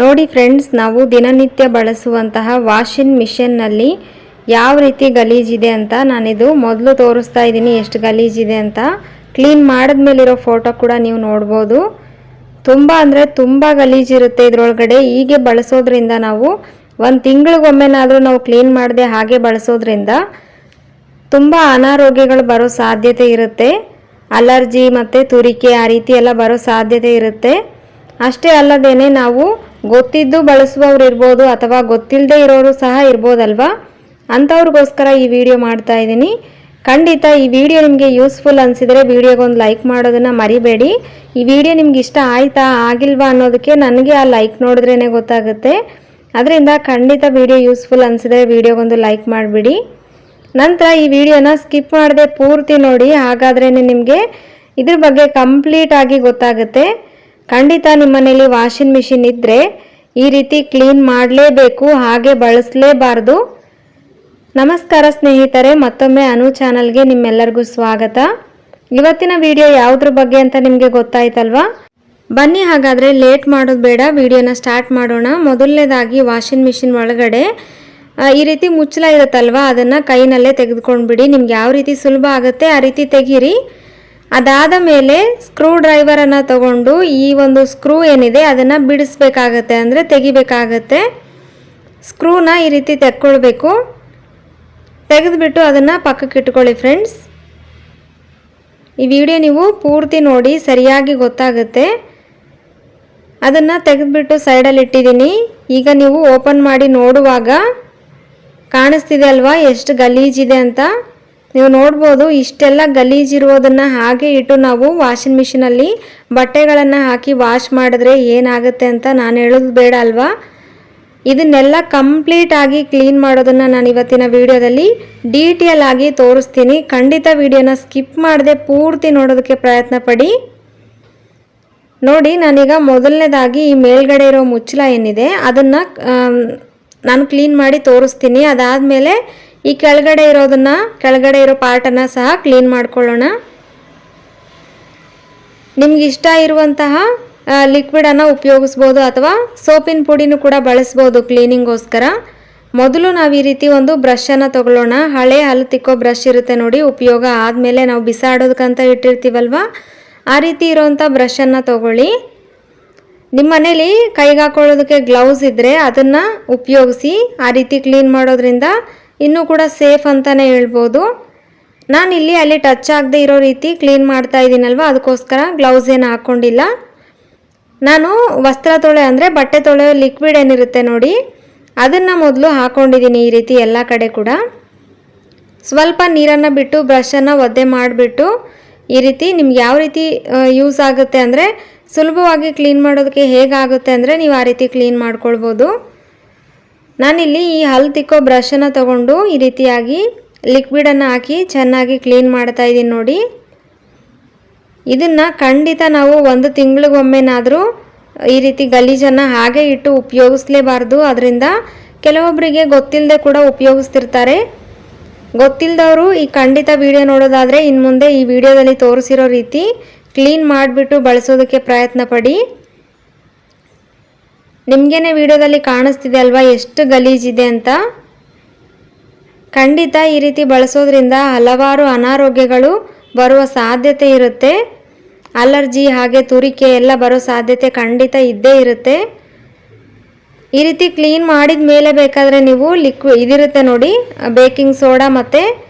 ನೋಡಿ ಫ್ರೆಂಡ್ಸ್, ನಾವು ದಿನನಿತ್ಯ ಬಳಸುವಂತಹ ವಾಷಿಂಗ್ ಮಿಷನ್ನಲ್ಲಿ ಯಾವ ರೀತಿ ಗಲೀಜಿದೆ ಅಂತ ನಾನಿದು ಮೊದಲು ತೋರಿಸ್ತಾ ಇದ್ದೀನಿ. ಎಷ್ಟು ಗಲೀಜಿದೆ ಅಂತ ಕ್ಲೀನ್ ಮಾಡಿದ್ಮೇಲಿರೋ ಫೋಟೋ ಕೂಡ ನೀವು ನೋಡ್ಬೋದು. ತುಂಬ ಅಂದರೆ ತುಂಬ ಗಲೀಜಿರುತ್ತೆ ಇದರೊಳಗಡೆ. ಹೀಗೆ ಬಳಸೋದ್ರಿಂದ ನಾವು ಒಂದು ತಿಂಗಳಿಗೊಮ್ಮೆನಾದರೂ ನಾವು ಕ್ಲೀನ್ ಮಾಡದೆ ಹಾಗೆ ಬಳಸೋದ್ರಿಂದ ತುಂಬ ಅನಾರೋಗ್ಯಗಳು ಬರೋ ಸಾಧ್ಯತೆ ಇರುತ್ತೆ. ಅಲರ್ಜಿ ಮತ್ತು ತುರಿಕೆ ಆ ರೀತಿ ಎಲ್ಲ ಬರೋ ಸಾಧ್ಯತೆ ಇರುತ್ತೆ. ಅಷ್ಟೇ ಅಲ್ಲದೇನೆ ನಾವು ಗೊತ್ತಿದ್ದು ಬಳಸುವವರು ಇರ್ಬೋದು ಅಥವಾ ಗೊತ್ತಿಲ್ಲದೆ ಇರೋರು ಸಹ ಇರ್ಬೋದಲ್ವಾ. ಅಂಥವ್ರಿಗೋಸ್ಕರ ಈ ವಿಡಿಯೋ ಮಾಡ್ತಾ ಇದ್ದೀನಿ. ಖಂಡಿತ ಈ ವಿಡಿಯೋ ನಿಮಗೆ ಯೂಸ್ಫುಲ್ ಅನಿಸಿದರೆ ವಿಡಿಯೋಗೊಂದು ಲೈಕ್ ಮಾಡೋದನ್ನು ಮರಿಬೇಡಿ. ಈ ವಿಡಿಯೋ ನಿಮ್ಗೆ ಇಷ್ಟ ಆಯಿತಾ ಆಗಿಲ್ವಾ ಅನ್ನೋದಕ್ಕೆ ನನಗೆ ಆ ಲೈಕ್ ನೋಡಿದ್ರೇ ಗೊತ್ತಾಗುತ್ತೆ. ಅದರಿಂದ ಖಂಡಿತ ವಿಡಿಯೋ ಯೂಸ್ಫುಲ್ ಅನಿಸಿದರೆ ವಿಡಿಯೋಗೊಂದು ಲೈಕ್ ಮಾಡಿಬಿಡಿ. ನಂತರ ಈ ವಿಡಿಯೋನ ಸ್ಕಿಪ್ ಮಾಡದೆ ಪೂರ್ತಿ ನೋಡಿ, ಹಾಗಾದ್ರೇ ನಿಮಗೆ ಇದ್ರ ಬಗ್ಗೆ ಕಂಪ್ಲೀಟ್ ಆಗಿ ಗೊತ್ತಾಗುತ್ತೆ. ಖಂಡಿತ ನಿಮ್ಮ ಮನೇಲಿ ವಾಷಿಂಗ್ ಮಿಷಿನ್ ಇದ್ದರೆ ಈ ರೀತಿ ಕ್ಲೀನ್ ಮಾಡಲೇಬೇಕು, ಹಾಗೆ ಬಳಸಲೇಬಾರ್ದು. ನಮಸ್ಕಾರ ಸ್ನೇಹಿತರೆ, ಮತ್ತೊಮ್ಮೆ ಅನು ಚಾನಲ್ಗೆ ನಿಮ್ಮೆಲ್ಲರಿಗೂ ಸ್ವಾಗತ. ಇವತ್ತಿನ ವಿಡಿಯೋ ಯಾವುದ್ರ ಬಗ್ಗೆ ಅಂತ ನಿಮಗೆ ಗೊತ್ತಾಯ್ತಲ್ವಾ? ಬನ್ನಿ ಹಾಗಾದರೆ ಲೇಟ್ ಮಾಡೋದು ಬೇಡ, ವಿಡಿಯೋನ ಸ್ಟಾರ್ಟ್ ಮಾಡೋಣ. ಮೊದಲನೇದಾಗಿ ವಾಷಿಂಗ್ ಮಿಷಿನ್ ಒಳಗಡೆ ಈ ರೀತಿ ಮುಚ್ಚಳ ಇರುತ್ತಲ್ವ, ಅದನ್ನು ಕೈನಲ್ಲೇ ತೆಗೆದುಕೊಂಡ್ಬಿಡಿ. ನಿಮ್ಗೆ ಯಾವ ರೀತಿ ಸುಲಭ ಆಗುತ್ತೆ ಆ ರೀತಿ ತೆಗೀರಿ. ಅದಾದ ಮೇಲೆ ಸ್ಕ್ರೂ ಡ್ರೈವರನ್ನು ತಗೊಂಡು ಈ ಒಂದು ಸ್ಕ್ರೂ ಏನಿದೆ ಅದನ್ನು ಬಿಡಿಸ್ಬೇಕಾಗತ್ತೆ, ಅಂದರೆ ತೆಗಿಬೇಕಾಗತ್ತೆ. ಸ್ಕ್ರೂನ ಈ ರೀತಿ ತೆಕ್ಕೊಳ್ಬೇಕು. ತೆಗೆದುಬಿಟ್ಟು ಅದನ್ನು ಪಕ್ಕಕ್ಕೆ ಇಟ್ಕೊಳ್ಳಿ ಫ್ರೆಂಡ್ಸ್. ಈ ವಿಡಿಯೋ ನೀವು ಪೂರ್ತಿ ನೋಡಿ, ಸರಿಯಾಗಿ ಗೊತ್ತಾಗುತ್ತೆ. ಅದನ್ನು ತೆಗೆದುಬಿಟ್ಟು ಸೈಡಲ್ಲಿ ಇಟ್ಟಿದ್ದೀನಿ. ಈಗ ನೀವು ಓಪನ್ ಮಾಡಿ ನೋಡುವಾಗ ಕಾಣಿಸ್ತಿದೆ ಅಲ್ವಾ ಎಷ್ಟು ಗಲೀಜಿದೆ ಅಂತ. ನೀವು ನೋಡ್ಬೋದು, ಇಷ್ಟೆಲ್ಲ ಗಲೀಜಿರುವುದನ್ನು ಹಾಗೆ ಇಟ್ಟು ನಾವು ವಾಷಿಂಗ್ ಮಿಷಿನಲ್ಲಿ ಬಟ್ಟೆಗಳನ್ನು ಹಾಕಿ ವಾಶ್ ಮಾಡಿದ್ರೆ ಏನಾಗುತ್ತೆ ಅಂತ ನಾನು ಹೇಳೋದು ಬೇಡ ಅಲ್ವಾ. ಇದನ್ನೆಲ್ಲ ಕಂಪ್ಲೀಟ್ ಆಗಿ ಕ್ಲೀನ್ ಮಾಡೋದನ್ನು ನಾನು ಇವತ್ತಿನ ವಿಡಿಯೋದಲ್ಲಿ ಡೀಟೇಲ್ ಆಗಿ ತೋರಿಸ್ತೀನಿ. ಖಂಡಿತ ವಿಡಿಯೋನ ಸ್ಕಿಪ್ ಮಾಡದೆ ಪೂರ್ತಿ ನೋಡೋದಕ್ಕೆ ಪ್ರಯತ್ನ ಪಡಿ. ನೋಡಿ, ನಾನೀಗ ಮೊದಲನೇದಾಗಿ ಈ ಮೇಲ್ಗಡೆ ಇರೋ ಮುಚ್ಚಳ ಏನಿದೆ ಅದನ್ನು ನಾನು ಕ್ಲೀನ್ ಮಾಡಿ ತೋರಿಸ್ತೀನಿ. ಅದಾದಮೇಲೆ ಈ ಕೆಳಗಡೆ ಇರೋ ಪಾರ್ಟನ್ನು ಸಹ ಕ್ಲೀನ್ ಮಾಡ್ಕೊಳ್ಳೋಣ. ನಿಮ್ಗೆ ಇಷ್ಟ ಇರುವಂತಹ ಲಿಕ್ವಿಡನ್ನು ಉಪಯೋಗಿಸ್ಬೋದು ಅಥವಾ ಸೋಪಿನ ಪುಡಿನೂ ಕೂಡ ಬಳಸ್ಬೋದು ಕ್ಲೀನಿಂಗೋಸ್ಕರ. ಮೊದಲು ನಾವು ಈ ರೀತಿ ಒಂದು ಬ್ರಷನ್ನು ತಗೊಳ್ಳೋಣ. ಹಳೆ ಹಲ್ಲು ತಿಕ್ಕೋ ಬ್ರಷ್ ಇರುತ್ತೆ ನೋಡಿ, ಉಪಯೋಗ ಆದಮೇಲೆ ನಾವು ಬಿಸಾಡೋದಕ್ಕಂತ ಇಟ್ಟಿರ್ತೀವಲ್ವ, ಆ ರೀತಿ ಇರೋವಂಥ ಬ್ರಷನ್ನು ತಗೊಳ್ಳಿ. ನಿಮ್ಮ ಮನೇಲಿ ಕೈಗೆ ಹಾಕೊಳ್ಳೋದಕ್ಕೆ ಗ್ಲೌಸ್ ಇದ್ದರೆ ಅದನ್ನು ಉಪಯೋಗಿಸಿ. ಆ ರೀತಿ ಕ್ಲೀನ್ ಮಾಡೋದ್ರಿಂದ ಇನ್ನೂ ಕೂಡ ಸೇಫ್ ಅಂತಲೇ ಹೇಳ್ಬೋದು. ನಾನಿಲ್ಲಿ ಅಲ್ಲಿ ಟಚ್ ಆಗದೆ ಇರೋ ರೀತಿ ಕ್ಲೀನ್ ಮಾಡ್ತಾ ಇದ್ದೀನಲ್ವ, ಅದಕ್ಕೋಸ್ಕರ ಗ್ಲೌಸ್ ಏನು ಹಾಕ್ಕೊಂಡಿಲ್ಲ. ನಾನು ವಸ್ತ್ರ ತೊಳೆ ಅಂದರೆ ಬಟ್ಟೆ ತೊಳೆಯೋ ಲಿಕ್ವಿಡ್ ಏನಿರುತ್ತೆ ನೋಡಿ, ಅದನ್ನು ಮೊದಲು ಹಾಕ್ಕೊಂಡಿದ್ದೀನಿ ಈ ರೀತಿ ಎಲ್ಲ ಕಡೆ ಕೂಡ. ಸ್ವಲ್ಪ ನೀರನ್ನು ಬಿಟ್ಟು ಬ್ರಷನ್ನು ಒದ್ದೆ ಮಾಡಿಬಿಟ್ಟು ಈ ರೀತಿ ನಿಮ್ಗೆ ಯಾವ ರೀತಿ ಯೂಸ್ ಆಗುತ್ತೆ ಅಂದರೆ, ಸುಲಭವಾಗಿ ಕ್ಲೀನ್ ಮಾಡೋದಕ್ಕೆ ಹೇಗಾಗುತ್ತೆ ಅಂದರೆ ನೀವು ಆ ರೀತಿ ಕ್ಲೀನ್ ಮಾಡ್ಕೊಳ್ಬೋದು. ನಾನಿಲ್ಲಿ ಈ ಹಲ್ಲು ತಿಕ್ಕೋ ಬ್ರಷನ್ನು ತಗೊಂಡು ಈ ರೀತಿಯಾಗಿ ಲಿಕ್ವಿಡನ್ನು ಹಾಕಿ ಚೆನ್ನಾಗಿ ಕ್ಲೀನ್ ಮಾಡ್ತಾ ಇದ್ದೀನಿ ನೋಡಿ. ಇದನ್ನು ಖಂಡಿತ ನಾವು ಒಂದು ತಿಂಗಳಿಗೊಮ್ಮೆನಾದರೂ ಈ ರೀತಿ ಗಲೀಜನ್ನು ಹಾಗೆ ಇಟ್ಟು ಉಪಯೋಗಿಸಲೇಬಾರ್ದು. ಅದರಿಂದ ಕೆಲವೊಬ್ಬರಿಗೆ ಗೊತ್ತಿಲ್ಲದೆ ಕೂಡ ಉಪಯೋಗಿಸ್ತಿರ್ತಾರೆ. ಗೊತ್ತಿಲ್ಲದವರು ಈ ಖಂಡಿತ ವಿಡಿಯೋ ನೋಡೋದಾದರೆ ಇನ್ನು ಮುಂದೆ ಈ ವಿಡಿಯೋದಲ್ಲಿ ತೋರಿಸಿರೋ ರೀತಿ ಕ್ಲೀನ್ ಮಾಡಿಬಿಟ್ಟು ಬಳಸೋದಕ್ಕೆ ಪ್ರಯತ್ನ ಪಡಿ. ನಿಮಗೇನೆ ವಿಡಿಯೋದಲ್ಲಿ ಕಾಣಿಸ್ತಿದೆ ಅಲ್ವಾ ಎಷ್ಟು ಗಲೀಜಿದೆ ಅಂತ. ಖಂಡಿತ ಈ ರೀತಿ ಬಳಸೋದ್ರಿಂದ ಹಲವಾರು ಅನಾರೋಗ್ಯಗಳು ಬರುವ ಸಾಧ್ಯತೆ ಇರುತ್ತೆ. ಅಲರ್ಜಿ ಹಾಗೆ ತುರಿಕೆ ಎಲ್ಲ ಬರೋ ಸಾಧ್ಯತೆ ಖಂಡಿತ ಇದ್ದೇ ಇರುತ್ತೆ. ಈ ರೀತಿ ಕ್ಲೀನ್ ಮಾಡಿದ ಮೇಲೆ ಬೇಕಾದರೆ ನೀವು ಇದಿರುತ್ತೆ ನೋಡಿ, ಬೇಕಿಂಗ್ ಸೋಡಾ ಮತ್ತು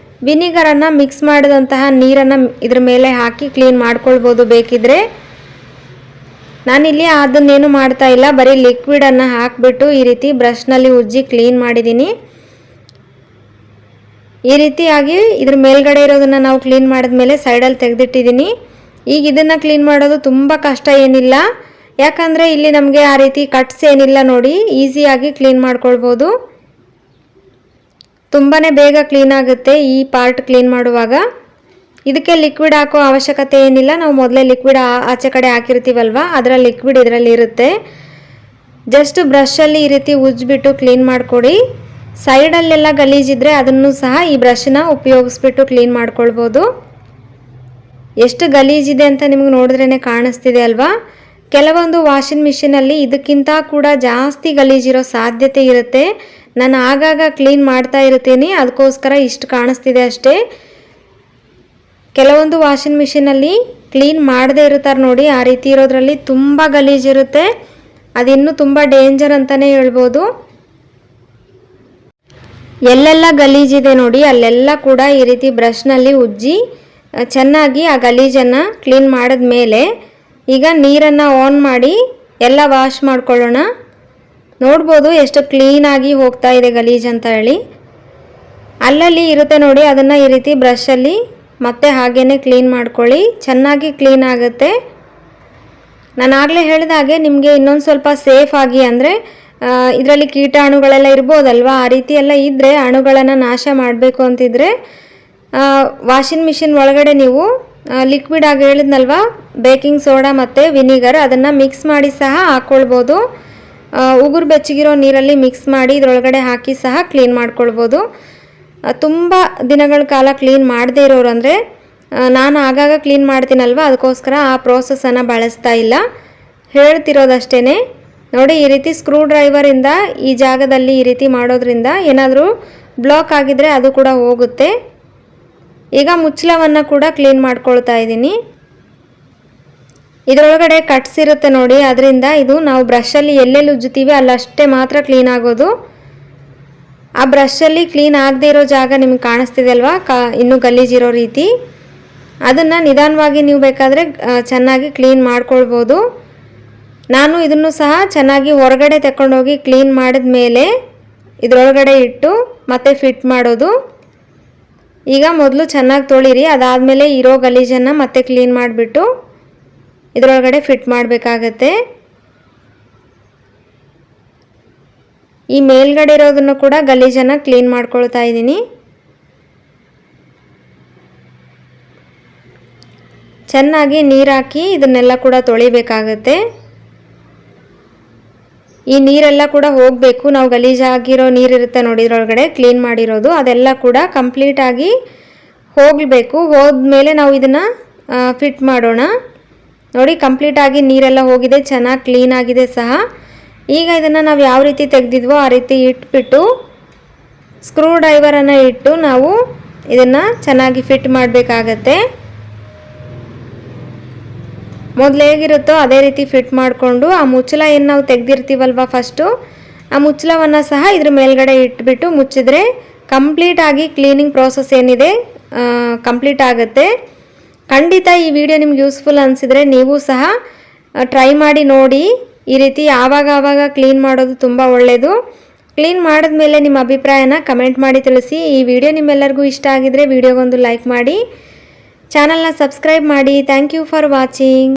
ವಿನಿಗರನ್ನು ಮಿಕ್ಸ್ ಮಾಡಿದಂತಹ ನೀರನ್ನು ಇದ್ರ ಮೇಲೆ ಹಾಕಿ ಕ್ಲೀನ್ ಮಾಡ್ಕೊಳ್ಬೋದು ಬೇಕಿದ್ರೆ. ನಾನಿಲ್ಲಿ ಅದನ್ನೇನು ಮಾಡ್ತಾ ಇಲ್ಲ, ಬರೀ ಲಿಕ್ವಿಡನ್ನು ಹಾಕಿಬಿಟ್ಟು ಈ ರೀತಿ ಬ್ರಷ್ನಲ್ಲಿ ಉಜ್ಜಿ ಕ್ಲೀನ್ ಮಾಡಿದ್ದೀನಿ. ಈ ರೀತಿಯಾಗಿ ಇದ್ರ ಮೇಲ್ಗಡೆ ಇರೋದನ್ನು ನಾವು ಕ್ಲೀನ್ ಮಾಡಿದ್ಮೇಲೆ ಸೈಡಲ್ಲಿ ತೆಗೆದಿಟ್ಟಿದ್ದೀನಿ. ಈಗ ಇದನ್ನು ಕ್ಲೀನ್ ಮಾಡೋದು ತುಂಬ ಕಷ್ಟ ಏನಿಲ್ಲ, ಯಾಕಂದರೆ ಇಲ್ಲಿ ನಮಗೆ ಆ ರೀತಿ ಕಟ್ಸ್ ಏನಿಲ್ಲ ನೋಡಿ, ಈಸಿಯಾಗಿ ಕ್ಲೀನ್ ಮಾಡ್ಕೊಳ್ಬೋದು. ತುಂಬಾ ಬೇಗ ಕ್ಲೀನ್ ಆಗುತ್ತೆ ಈ ಪಾರ್ಟ್ ಕ್ಲೀನ್ ಮಾಡುವಾಗ. ಇದಕ್ಕೆ ಲಿಕ್ವಿಡ್ ಹಾಕೋ ಅವಶ್ಯಕತೆ ಏನಿಲ್ಲ. ನಾವು ಮೊದಲೇ ಲಿಕ್ವಿಡ್ ಆಚೆ ಕಡೆ ಹಾಕಿರ್ತೀವಲ್ವ, ಅದರ ಲಿಕ್ವಿಡ್ ಇದರಲ್ಲಿ ಇರುತ್ತೆ. ಜಸ್ಟ್ ಬ್ರಷಲ್ಲಿ ಈ ರೀತಿ ಉಜ್ಜಿಬಿಟ್ಟು ಕ್ಲೀನ್ ಮಾಡಿಕೊಡಿ. ಸೈಡಲ್ಲೆಲ್ಲ ಗಲೀಜಿದ್ರೆ ಅದನ್ನು ಸಹ ಈ ಬ್ರಷನ್ನ ಉಪಯೋಗಿಸ್ಬಿಟ್ಟು ಕ್ಲೀನ್ ಮಾಡ್ಕೊಳ್ಬೋದು. ಎಷ್ಟು ಗಲೀಜಿದೆ ಅಂತ ನಿಮಗೆ ನೋಡಿದ್ರೇ ಕಾಣಿಸ್ತಿದೆ ಅಲ್ವಾ. ಕೆಲವೊಂದು ವಾಷಿಂಗ್ ಮಿಷಿನಲ್ಲಿ ಇದಕ್ಕಿಂತ ಕೂಡ ಜಾಸ್ತಿ ಗಲೀಜಿರೋ ಸಾಧ್ಯತೆ ಇರುತ್ತೆ. ನಾನು ಆಗಾಗ ಕ್ಲೀನ್ ಮಾಡ್ತಾ ಇರ್ತೀನಿ, ಅದಕ್ಕೋಸ್ಕರ ಇಷ್ಟು ಕಾಣಿಸ್ತಿದೆ ಅಷ್ಟೇ. ಕೆಲವೊಂದು ವಾಷಿಂಗ್ ಮಿಷಿನಲ್ಲಿ ಕ್ಲೀನ್ ಮಾಡದೇ ಇರ್ತಾರೆ ನೋಡಿ, ಆ ರೀತಿ ಇರೋದ್ರಲ್ಲಿ ತುಂಬ ಗಲೀಜಿರುತ್ತೆ. ಅದಿನ್ನೂ ತುಂಬ ಡೇಂಜರ್ ಅಂತಲೇ ಹೇಳ್ಬೋದು. ಎಲ್ಲೆಲ್ಲ ಗಲೀಜಿದೆ ನೋಡಿ ಅಲ್ಲೆಲ್ಲ ಕೂಡ ಈ ರೀತಿ ಬ್ರಷ್ನಲ್ಲಿ ಉಜ್ಜಿ ಚೆನ್ನಾಗಿ ಆ ಗಲೀಜನ್ನು ಕ್ಲೀನ್ ಮಾಡಿದ್ಮೇಲೆ ಈಗ ನೀರನ್ನು ಆನ್ ಮಾಡಿ ಎಲ್ಲ ವಾಶ್ ಮಾಡ್ಕೊಳ್ಳೋಣ. ನೋಡ್ಬೋದು ಎಷ್ಟು ಕ್ಲೀನಾಗಿ ಹೋಗ್ತಾ ಇದೆ ಗಲೀಜು ಅಂತ ಹೇಳಿ. ಅಲ್ಲಲ್ಲಿ ಇರುತ್ತೆ ನೋಡಿ, ಅದನ್ನು ಈ ರೀತಿ ಬ್ರಷಲ್ಲಿ ಮತ್ತೆ ಹಾಗೇ ಕ್ಲೀನ್ ಮಾಡ್ಕೊಳ್ಳಿ, ಚೆನ್ನಾಗಿ ಕ್ಲೀನ್ ಆಗುತ್ತೆ. ನಾನು ಆಗಲೇ ಹೇಳಿದ ಹಾಗೆ ನಿಮಗೆ ಇನ್ನೊಂದು ಸ್ವಲ್ಪ ಸೇಫ್ ಆಗಿ, ಅಂದರೆ ಇದರಲ್ಲಿ ಕೀಟಾಣುಗಳೆಲ್ಲ ಇರ್ಬೋದಲ್ವ, ಆ ರೀತಿ ಎಲ್ಲ ಇದ್ದರೆ ಅಣುಗಳನ್ನು ನಾಶ ಮಾಡಬೇಕು ಅಂತಿದ್ರೆ ವಾಷಿಂಗ್ ಮಿಷಿನ್ ಒಳಗಡೆ ನೀವು ಲಿಕ್ವಿಡ್ ಆಗಿ ಹೇಳಿದ್ನಲ್ವ, ಬೇಕಿಂಗ್ ಸೋಡಾ ಮತ್ತು ವಿನಿಗರ್, ಅದನ್ನು ಮಿಕ್ಸ್ ಮಾಡಿ ಸಹ ಹಾಕ್ಕೊಳ್ಬೋದು. ಉಗುರು ಬೆಚ್ಚಗಿರೋ ನೀರಲ್ಲಿ ಮಿಕ್ಸ್ ಮಾಡಿ ಇದರೊಳಗಡೆ ಹಾಕಿ ಸಹ ಕ್ಲೀನ್ ಮಾಡ್ಕೊಳ್ಬೋದು. ತುಂಬ ದಿನಗಳ ಕಾಲ ಕ್ಲೀನ್ ಮಾಡದೇ ಇರೋರು, ಅಂದರೆ ನಾನು ಆಗಾಗ ಕ್ಲೀನ್ ಮಾಡ್ತೀನಲ್ವ, ಅದಕ್ಕೋಸ್ಕರ ಆ ಪ್ರೋಸೆಸ್ಸನ್ನು ಬಳಸ್ತಾ ಇಲ್ಲ, ಹೇಳ್ತಿರೋದಷ್ಟೇ. ನೋಡಿ, ಈ ರೀತಿ ಸ್ಕ್ರೂ ಡ್ರೈವರಿಂದ ಈ ಜಾಗದಲ್ಲಿ ಈ ರೀತಿ ಮಾಡೋದ್ರಿಂದ ಏನಾದರೂ ಬ್ಲಾಕ್ ಆಗಿದ್ರೆ ಅದು ಕೂಡ ಹೋಗುತ್ತೆ. ಈಗ ಮುಚ್ಚಳವನ್ನು ಕೂಡ ಕ್ಲೀನ್ ಮಾಡ್ಕೊಳ್ತಾ ಇದ್ದೀನಿ. ಇದರೊಳಗಡೆ ಕಟ್ಸ್ ಇರುತ್ತೆ ನೋಡಿ, ಅದರಿಂದ ಇದು ನಾವು ಬ್ರಷಲ್ಲಿ ಎಲ್ಲೆಲ್ಲಿ ಉಜ್ಜುತ್ತೀವಿ ಅಲ್ಲಷ್ಟೇ ಮಾತ್ರ ಕ್ಲೀನ್ ಆಗೋದು. ಆ ಬ್ರಷಲ್ಲಿ ಕ್ಲೀನ್ ಆಗದೆ ಇರೋ ಜಾಗ ನಿಮ್ಗೆ ಕಾಣಿಸ್ತಿದೆ ಅಲ್ವಾ, ಇನ್ನೂ ಗಲೀಜಿರೋ ರೀತಿ, ಅದನ್ನು ನಿಧಾನವಾಗಿ ನೀವು ಬೇಕಾದರೆ ಚೆನ್ನಾಗಿ ಕ್ಲೀನ್ ಮಾಡ್ಕೊಳ್ಬೋದು. ನಾನು ಇದನ್ನು ಸಹ ಚೆನ್ನಾಗಿ ಹೊರಗಡೆ ತಗೊಂಡೋಗಿ ಕ್ಲೀನ್ ಮಾಡಿದ ಮೇಲೆ ಇದರೊಳಗಡೆ ಇಟ್ಟು ಮತ್ತೆ ಫಿಟ್ ಮಾಡೋದು. ಈಗ ಮೊದಲು ಚೆನ್ನಾಗಿ ತೊಳಿರಿ, ಅದಾದಮೇಲೆ ಇರೋ ಗಲೀಜನ್ನು ಮತ್ತೆ ಕ್ಲೀನ್ ಮಾಡಿಬಿಟ್ಟು ಇದರೊಳಗಡೆ ಫಿಟ್ ಮಾಡಬೇಕಾಗತ್ತೆ. ಈ ಮೇಲ್ಗಡೆ ಇರೋದನ್ನು ಕೂಡ ಗಲೀಜನ್ನು ಕ್ಲೀನ್ ಮಾಡ್ಕೊಳ್ತಾ ಇದ್ದೀನಿ. ಚೆನ್ನಾಗಿ ನೀರು ಹಾಕಿ ಇದನ್ನೆಲ್ಲ ಕೂಡ ತೊಳಿಬೇಕಾಗತ್ತೆ. ಈ ನೀರೆಲ್ಲ ಕೂಡ ಹೋಗಬೇಕು. ನಾವು ಗಲೀಜಾಗಿರೋ ನೀರಿರುತ್ತೆ ನೋಡಿ ಇದರೊಳಗಡೆ ಕ್ಲೀನ್ ಮಾಡಿರೋದು, ಅದೆಲ್ಲ ಕೂಡ ಕಂಪ್ಲೀಟಾಗಿ ಹೋಗಬೇಕು. ಹೋದ್ಮೇಲೆ ನಾವು ಇದನ್ನು ಫಿಟ್ ಮಾಡೋಣ. ನೋಡಿ, ಕಂಪ್ಲೀಟಾಗಿ ನೀರೆಲ್ಲ ಹೋಗಿದೆ, ಚೆನ್ನಾಗಿ ಕ್ಲೀನ್ ಆಗಿದೆ ಸಹ. ಈಗ ಇದನ್ನು ನಾವು ಯಾವ ರೀತಿ ತೆಗೆದಿದ್ವೋ ಆ ರೀತಿ ಇಟ್ಬಿಟ್ಟು ಸ್ಕ್ರೂ ಡ್ರೈವರನ್ನು ಇಟ್ಟು ನಾವು ಇದನ್ನು ಚೆನ್ನಾಗಿ ಫಿಟ್ ಮಾಡಬೇಕಾಗತ್ತೆ. ಮೊದಲು ಹೇಗಿರುತ್ತೋ ಅದೇ ರೀತಿ ಫಿಟ್ ಮಾಡಿಕೊಂಡು ಆ ಮುಚ್ಚಳ ಏನು ನಾವು ತೆಗೆದಿರ್ತೀವಲ್ವ ಫಸ್ಟು, ಆ ಮುಚ್ಚಳವನ್ನು ಸಹ ಇದ್ರ ಮೇಲ್ಗಡೆ ಇಟ್ಬಿಟ್ಟು ಮುಚ್ಚಿದ್ರೆ ಕಂಪ್ಲೀಟಾಗಿ ಕ್ಲೀನಿಂಗ್ ಪ್ರೋಸೆಸ್ ಏನಿದೆ ಕಂಪ್ಲೀಟ್ ಆಗುತ್ತೆ. ಖಂಡಿತ ಈ ವಿಡಿಯೋ ನಿಮ್ಗೆ ಯೂಸ್ಫುಲ್ ಅನಿಸಿದರೆ ನೀವು ಸಹ ಟ್ರೈ ಮಾಡಿ ನೋಡಿ. ಈ ರೀತಿ ಆವಾಗ ಕ್ಲೀನ್ ಮಾಡೋದು ತುಂಬ ಒಳ್ಳೆಯದು. ಕ್ಲೀನ್ ಮಾಡಿದ್ಮೇಲೆ ನಿಮ್ಮ ಅಭಿಪ್ರಾಯನ ಕಮೆಂಟ್ ಮಾಡಿ ತಿಳಿಸಿ. ಈ ವಿಡಿಯೋ ನಿಮ್ಮೆಲ್ಲರಿಗೂ ಇಷ್ಟ ಆಗಿದರೆ ವಿಡಿಯೋಗೊಂದು ಲೈಕ್ ಮಾಡಿ, ಚಾನಲ್ನ ಸಬ್ಸ್ಕ್ರೈಬ್ ಮಾಡಿ. Thank you for watching.